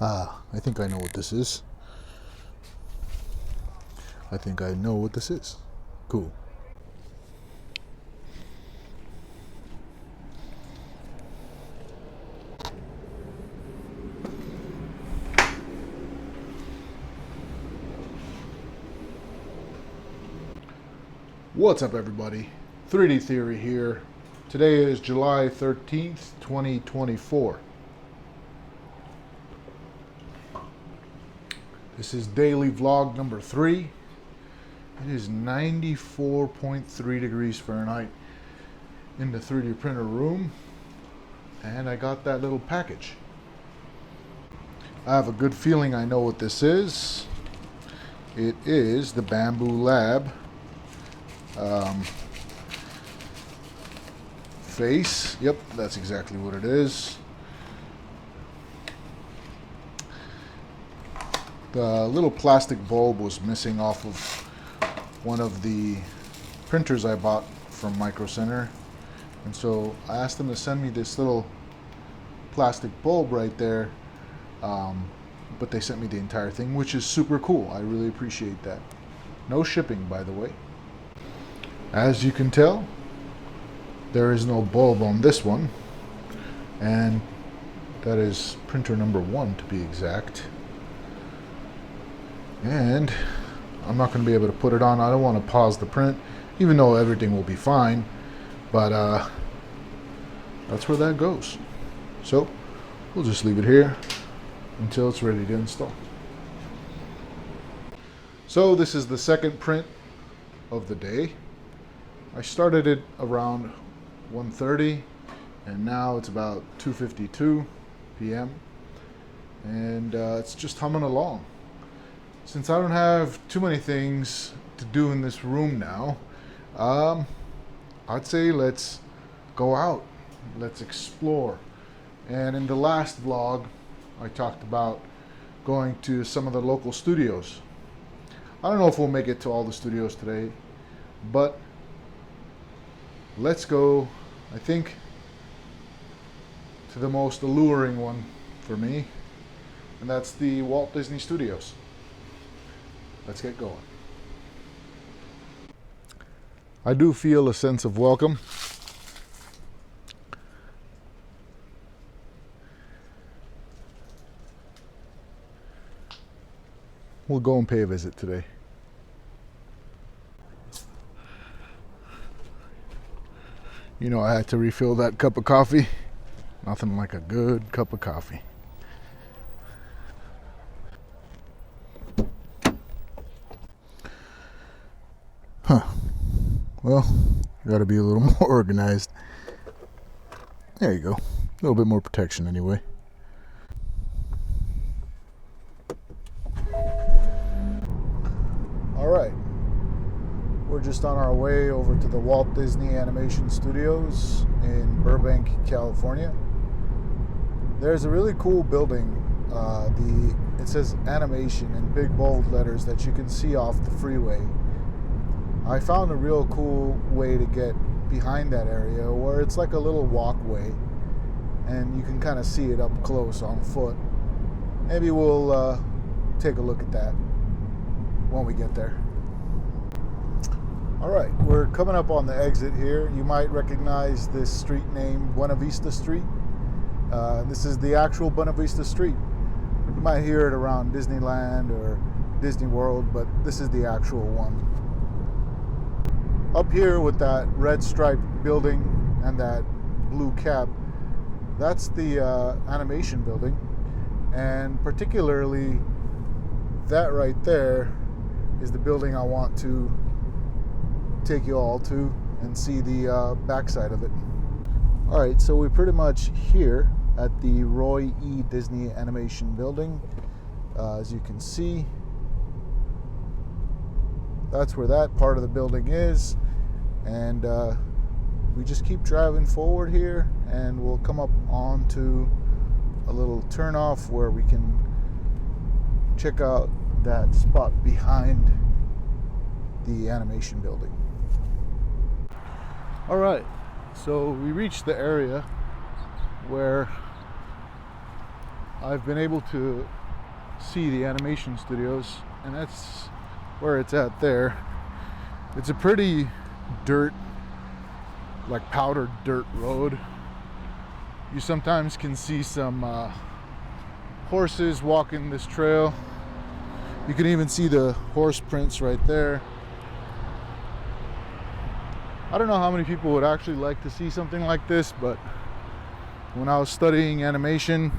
I think I know what this is. I think I know what this is. Cool. What's up, everybody? 3D Theory here. Today is July 13th, 2024. This is daily vlog number 3. It is 94.3 degrees Fahrenheit in the 3D printer room, and I got that little package. I have a good feeling I know what this is. It is the Bambu Lab face. Yep, that's exactly what it is. The little plastic bulb was missing off of one of the printers I bought from Micro Center, and so I asked them to send me this little plastic bulb right there, but they sent me the entire thing, which is super cool. I really appreciate that. No shipping, by the way. As you can tell, there is no bulb on this one, and that is printer number 1 to be exact. And I'm not going to be able to put it on. I don't want to pause the print, even though everything will be fine, but that's where that goes. So we'll just leave it here until it's ready to install. So this is the second print of the day. I started it around 1:30, and now it's about 2:52 p.m. and it's just humming along. Since I don't have too many things to do in this room now, I'd say let's go out, let's explore. And in the last vlog, I talked about going to some of the local studios. I don't know if we'll make it to all the studios today, but let's go, I think, to the most alluring one for me, and that's the Walt Disney Studios. Let's get going. I do feel a sense of welcome. We'll go and pay a visit today. You know, I had to refill that cup of coffee. Nothing like a good cup of coffee. Huh. Well, gotta be a little more organized. There you go. A little bit more protection anyway. Alright. We're just on our way over to the Walt Disney Animation Studios in Burbank, California. There's a really cool building. It says animation in big bold letters that you can see off the freeway. I found a real cool way to get behind that area where it's like a little walkway and you can kind of see it up close on foot. Maybe we'll take a look at that when we get there. Alright, we're coming up on the exit here. You might recognize this street name, Buena Vista Street. This is the actual Buena Vista Street. You might hear it around Disneyland or Disney World, but this is the actual one. Up here with that red striped building and that blue cap, that's the animation building, and particularly that right there is the building I want to take you all to and see the backside of it. Alright, so we're pretty much here at the Roy E. Disney Animation Building. As you can see, that's where that part of the building is, and we just keep driving forward here and we'll come up onto a little turnoff where we can check out that spot behind the animation building. Alright, so we reached the area where I've been able to see the animation studios, and that's where it's at there. It's a pretty dirt, like powdered dirt road. You sometimes can see some horses walking this trail. You can even see the horse prints right there. I don't know how many people would actually like to see something like this, but when I was studying animation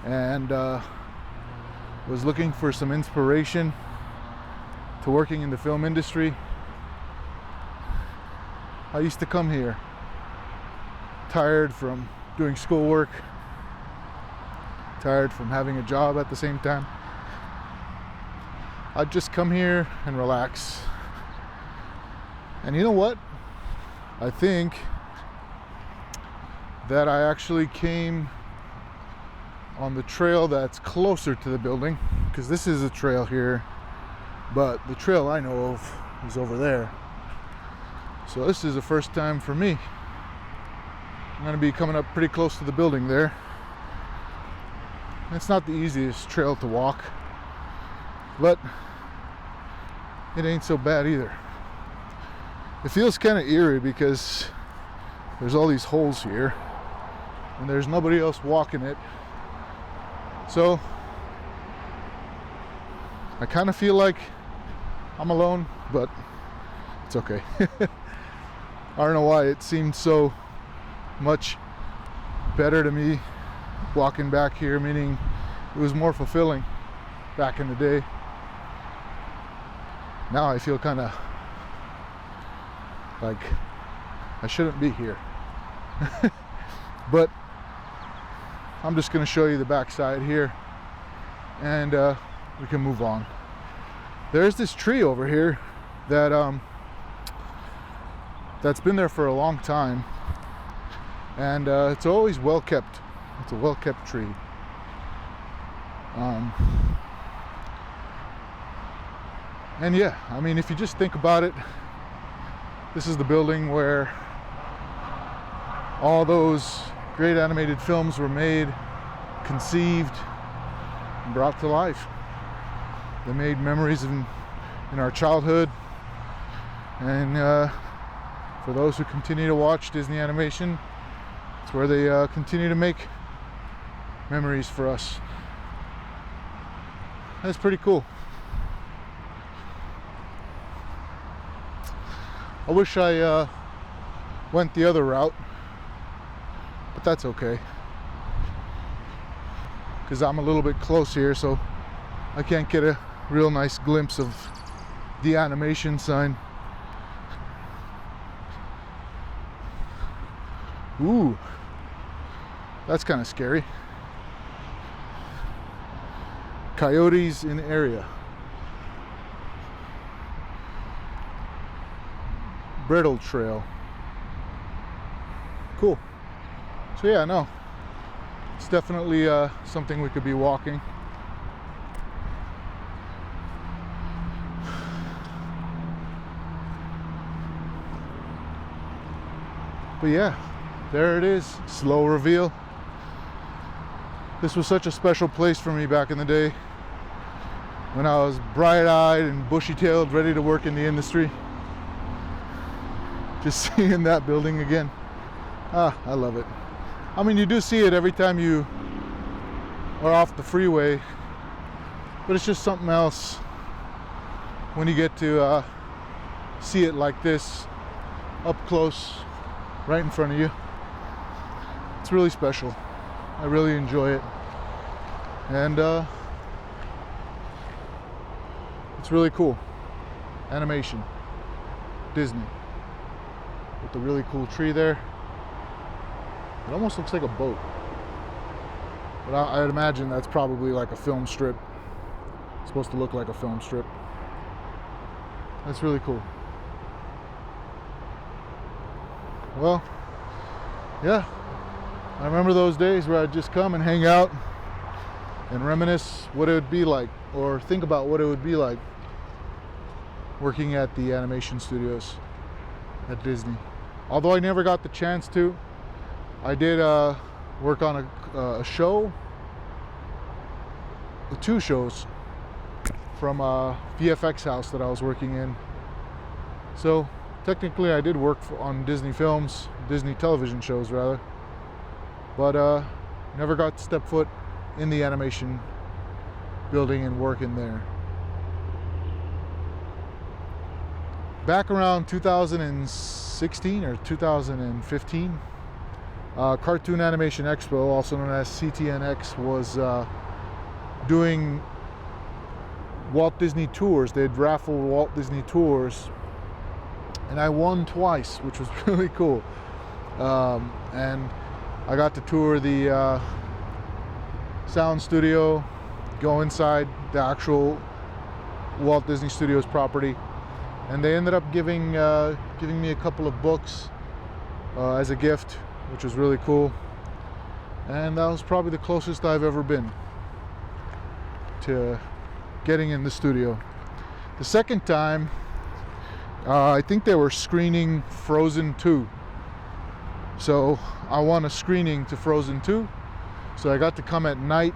and was looking for some inspiration to working in the film industry, I used to come here, tired from doing schoolwork, tired from having a job at the same time. I'd just come here and relax. And you know what? I think that I actually came on the trail that's closer to the building, because this is a trail here, but the trail I know of is over there. So this is the first time for me. I'm going to be coming up pretty close to the building there. It's not the easiest trail to walk, but it ain't so bad either. It feels kind of eerie because there's all these holes here and there's nobody else walking it. So I kind of feel like I'm alone, but it's okay. I don't know why it seemed so much better to me walking back here, meaning it was more fulfilling back in the day. Now I feel kind of like I shouldn't be here. But I'm just going to show you the backside here, and we can move on. There's this tree over here that that's been there for a long time, and it's always well kept. It's a well kept tree. And yeah, I mean, if you just think about it, this is the building where all those great animated films were made, conceived, and brought to life. They made memories in our childhood, and for those who continue to watch Disney animation, it's where they continue to make memories for us. That's pretty cool. I wish I went the other route, but that's okay, because I'm a little bit close here, so I can't get a real nice glimpse of the animation sign. Ooh, that's kind of scary. Coyotes in the area. Brittle trail. Cool. So yeah, no, it's definitely something we could be walking. But yeah, there it is. Slow reveal. This was such a special place for me back in the day when I was bright-eyed and bushy-tailed, ready to work in the industry. Just seeing that building again, I love it. I mean, you do see it every time you are off the freeway, but it's just something else when you get to see it like this, up close, right in front of you. It's really special. I really enjoy it, and it's really cool. Animation, Disney, with the really cool tree there. It almost looks like a boat, but I'd imagine that's probably like a film strip. It's supposed to look like a film strip. That's really cool. Well, yeah, I remember those days where I'd just come and hang out and reminisce what it would be like, or think about what it would be like working at the animation studios at Disney. Although I never got the chance to, I did work on a show two shows from a VFX house that I was working in. So technically I did work on Disney films, Disney television shows rather, but never got to step foot in the animation building and work in there. Back around 2016 or 2015, Cartoon Animation Expo, also known as CTNX, was doing Walt Disney tours. They'd raffle Walt Disney tours, and I won twice, which was really cool. And I got to tour the sound studio, go inside the actual Walt Disney Studios property, and they ended up giving me a couple of books as a gift, which was really cool. And that was probably the closest I've ever been to getting in the studio. The second time, I think they were screening Frozen 2. So I won a screening to Frozen 2. So I got to come at night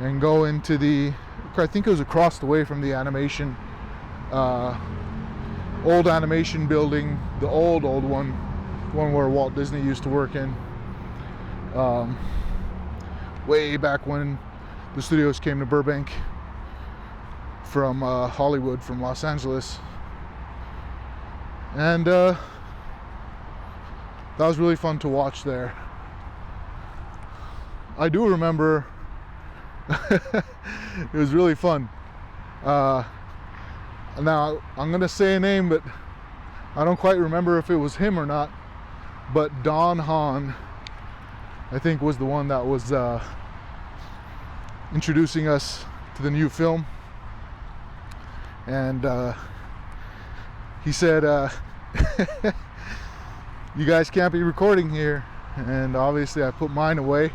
and go into the, I think it was across the way from the animation, old animation building, the old one where Walt Disney used to work in, way back when the studios came to Burbank from Hollywood, from Los Angeles. And that was really fun to watch there. I do remember it was really fun. Now I'm gonna say a name, but I don't quite remember if it was him or not, but Don Hahn, I think, was the one that was introducing us to the new film. And he said, you guys can't be recording here. And obviously I put mine away,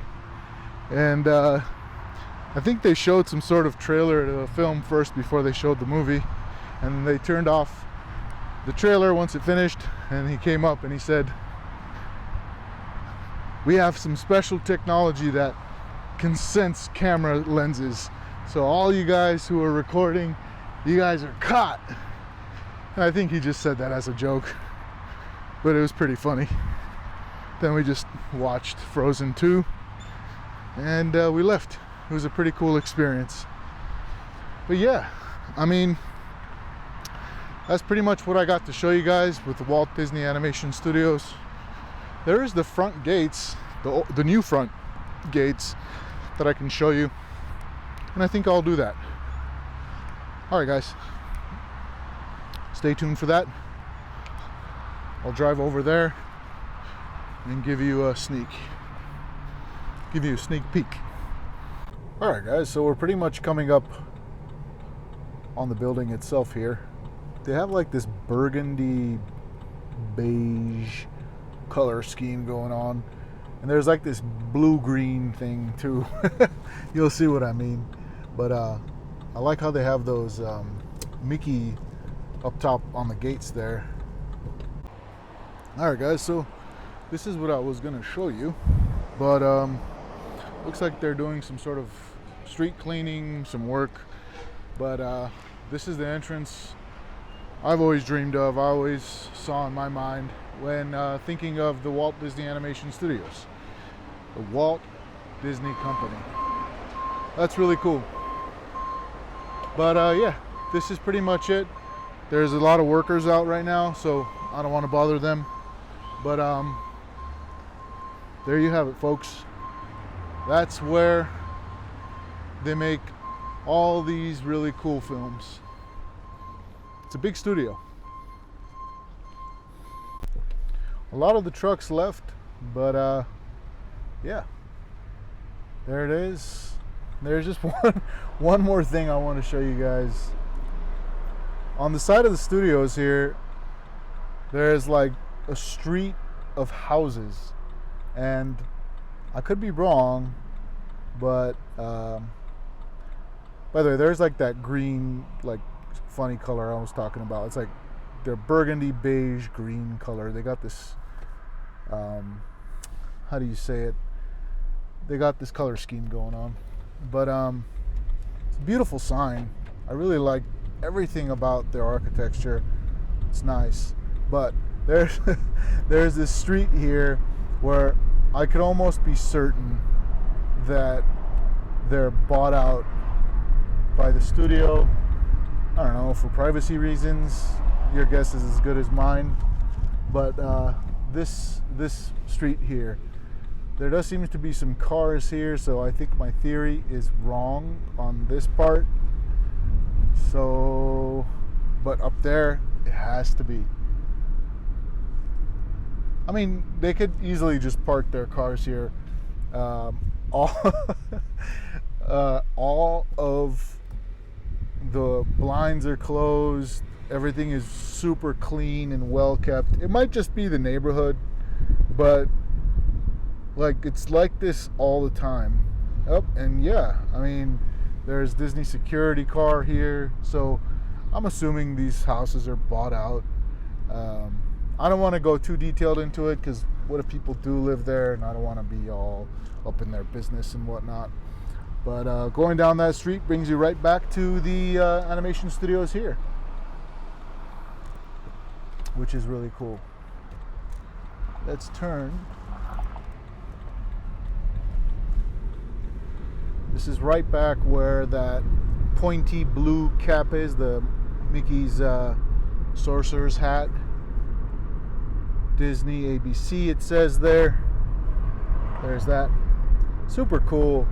and I think they showed some sort of trailer to the film first before they showed the movie, and they turned off the trailer once it finished, and he came up and he said, we have some special technology that can sense camera lenses, so all you guys who are recording, you guys are caught. And I think he just said that as a joke, but it was pretty funny. Then we just watched Frozen 2, and we left. It was a pretty cool experience. But yeah, I mean, that's pretty much what I got to show you guys with the Walt Disney Animation Studios. There is the front gates, the new front gates that I can show you, and I think I'll do that. Alright guys, stay tuned for that. I'll drive over there and give you a sneak peek. Alright guys, so we're pretty much coming up on the building itself here. They have like this burgundy beige color scheme going on, and there's like this blue-green thing too. You'll see what I mean. But I like how they have those Mickey up top on the gates there. Alright guys, so this is what I was gonna show you, but looks like they're doing some sort of street cleaning, some work, but this is the entrance I've always dreamed of, I always saw in my mind when thinking of the Walt Disney Animation Studios, the Walt Disney Company. That's really cool. But yeah, this is pretty much it. There's a lot of workers out right now, so I don't want to bother them. But there you have it, folks. That's where they make all these really cool films. It's a big studio. A lot of the trucks left, but yeah, there it is. There's just one more thing I want to show you guys. On the side of the studios here, there's like a street of houses, and I could be wrong, but by the way, there's like that green, like funny color I was talking about. It's like they're burgundy beige green color. They got this how do you say it, they got this color scheme going on. But Beautiful sign. I really like everything about their architecture. It's nice. But there's there's this street here where I could almost be certain that they're bought out by the studio. I don't know, for privacy reasons. Your guess is as good as mine. But this street here, there does seem to be some cars here, so I think my theory is wrong on this part. So, but up there, it has to be. I mean, they could easily just park their cars here. All of the blinds are closed. Everything is super clean and well kept. It might just be the neighborhood, but like it's like this all the time. Oh, and yeah, I mean, there's Disney security car here, so I'm assuming these houses are bought out. I don't want to go too detailed into it because what if people do live there, and I don't want to be all up in their business and whatnot. But going down that street brings you right back to the animation studios here, which is really cool. Let's turn. This is right back where that pointy blue cap is, the Mickey's sorcerer's hat. Disney ABC, it says there. There's that. Super cool.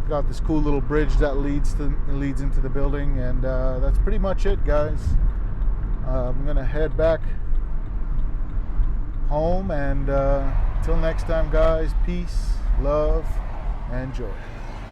Got this cool little bridge that leads into the building, and that's pretty much it, guys. I'm gonna head back home, and till next time, guys, peace, love, and joy.